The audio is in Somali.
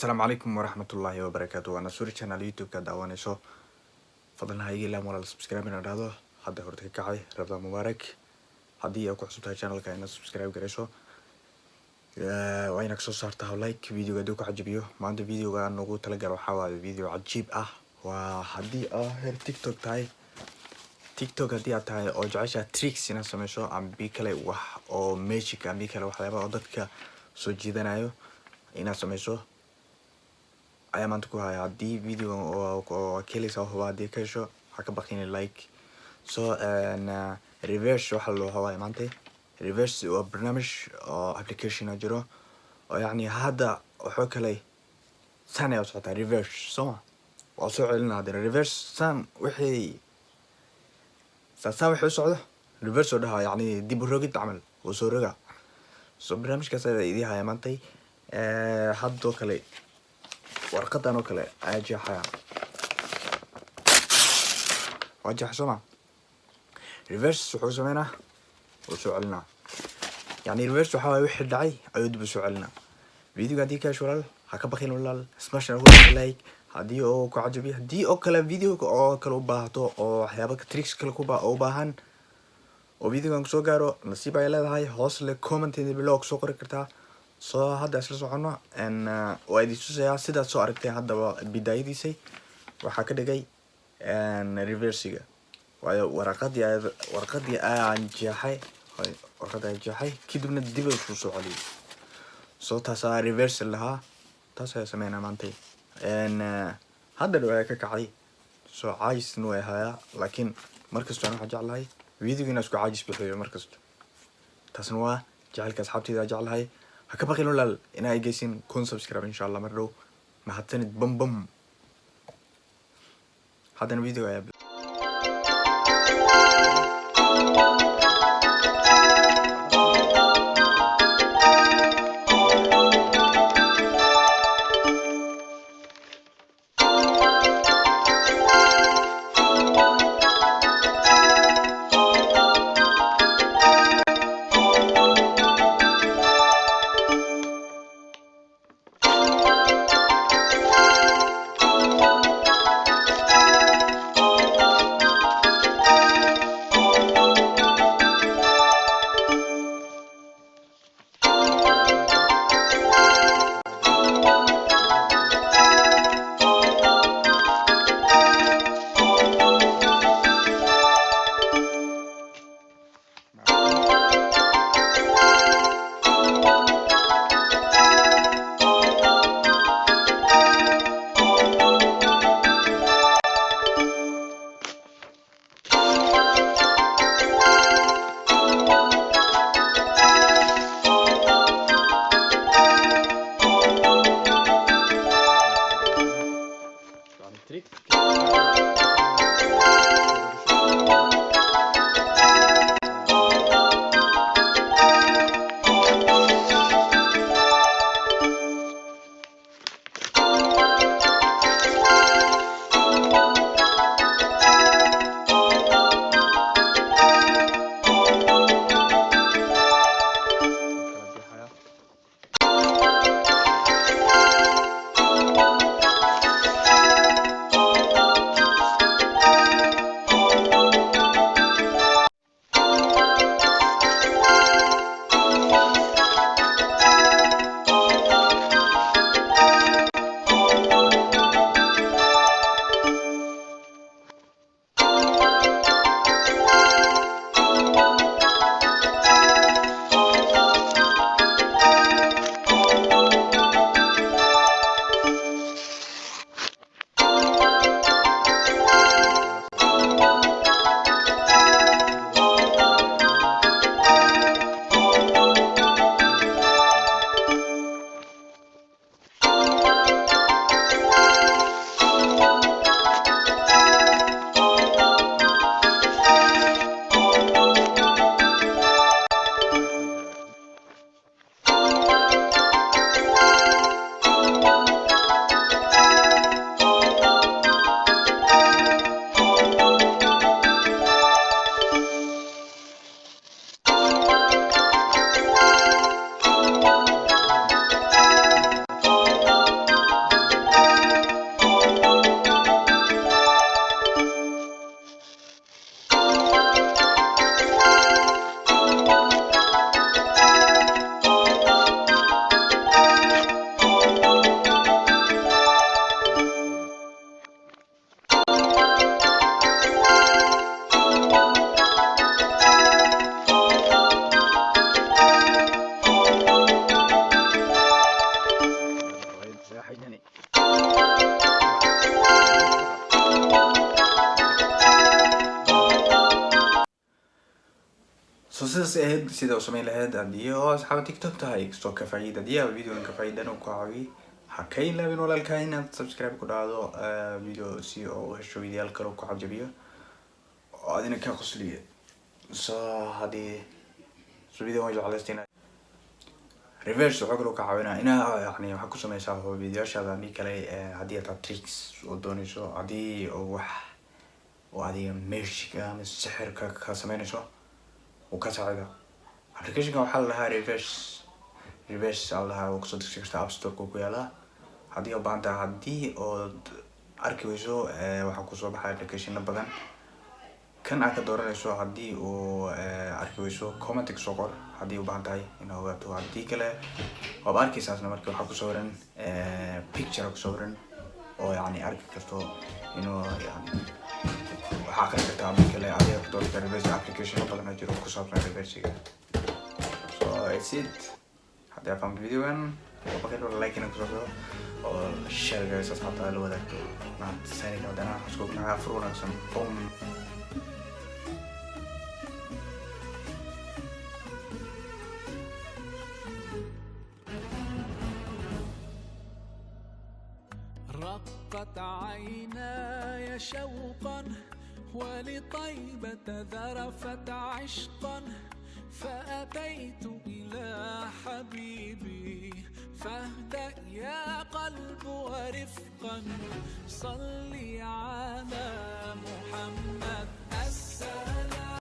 السلام عليكم ورحمة الله وبركاته. أنا سوري channel يوتيوب كداوانيسو فضلنا هاي لا ولا سبسكرايب من هذا حد هورتك كعي رمضان مبارك هدي أكو حسبتها channel كأنه سبسكرايب قريسو وينك صو صارتها لايك فيديو قدوك عجبيه ما عنده فيديو قال نقول تلقى روحه فيديو عجيب وهدي هير تيك توك تاي تيك توك هدي تاي أو جعشة تريكس هنا سميشو عم بيكله وح أو ماجيك عم بيكله وحلبة أضدك سو جدنا أيو هنا سميشو ayaa maanta ku haya haddii video oo kelisa oo haddii ka hesho waxaa ka baqin like so reverse waxa loo hawaa maanta reverse waa barnaamij oo application jiro oo yani hadda wuxuu kale sana socota reverse so waa soo celinaa hadda reverse san wixii wixii socdo reverse oo dhaha yani dib u rogid camal oo soo roga so barnaamijkaas ayaa idii haya maanta hadda kale ورقة أنا كله أجي حياة واجي حسنا ريفرس وحو سمينا وسؤالنا يعني ريفرس وحاول يوحد دعي أيود بسؤالنا فيديو قاعد يكاش ولا هكا بخيل ولا سماش نقول لايك هدي أو كعجبي هدي أو كلا فيديو أو كلو باهتو أو حيابك تريكس كلا كوبا أو باهن وفيديو كان سو قارو نصيب على هاي هوصل كومنت إن البلوج سو قرقتها soo hadda isla socono waa idin tusayaa sidaad soo aragtay haddaba bidayadiisay waxaa ka dhigay reversiga waayo warqadii aan jeexay kadibna dib u soo celiyay soo taasaa reverse lahaa taas ayaa sameynaa maantay hadda dhawaa ka kacay soo caajisna way hayaa laakiin markasta waxaan jeclahay videoga inaan isku caajis bixiyo markasta taasna waa jecelka asxaabtayda jeclahay هكذا بقي لول إن هاي جيسين كون سبسكرايب إن شاء الله مرة ما هتسند بم هذا الفيديو يا sidaas ahayd sida u samayn lahayd haddii oo asxaab tiktok tahay kastoo ka faa'iida haddii videogan ka faa'iidana ku caawiy ha ka ilaawin walaalkaa inaad subscribe ku dhacdo video si oo u hesho videoyaal kale ku cajabiyo oo adina ka qosliya so haddii video waan jeclaysteen reverse wuxuu kaloo ka caawinaa inaa yani waxaa ku sameysaa videoyaashaada haddii kale haddii aad tricks oo doonayso haddii oo wax oo adiga magic ama sixirka ka sameynayso وكساعدة application كان وحل لها reverse على وقصد كشتا app store كوكويالا هدي أو بعد هدي أو أركيوزو وحكوزو بحال application بدن كان أكدور نسوا هدي أو أركيوزو comment كسوكر هدي أو بعد هاي إنه هو تو هدي كله وباركي ساس نمرك وحكوزورن picture كسورن أو يعني أركيوزو إنه يعني waxaa kale kartaa mid kale adiga ku doorta reverse application badan jiro ku saabsan reversiga so it's it haddii aad fahamto videogan bakayro like ina kusoo galo oo share gaysa asxaabta la wadaagto maad sani wadana isku naga furunaysan رقت عيناي شوقا ولطيبة ذرفت عشقا فأتيت إلى حبيبي فاهدأ يا قلب ورفقا صلي على محمد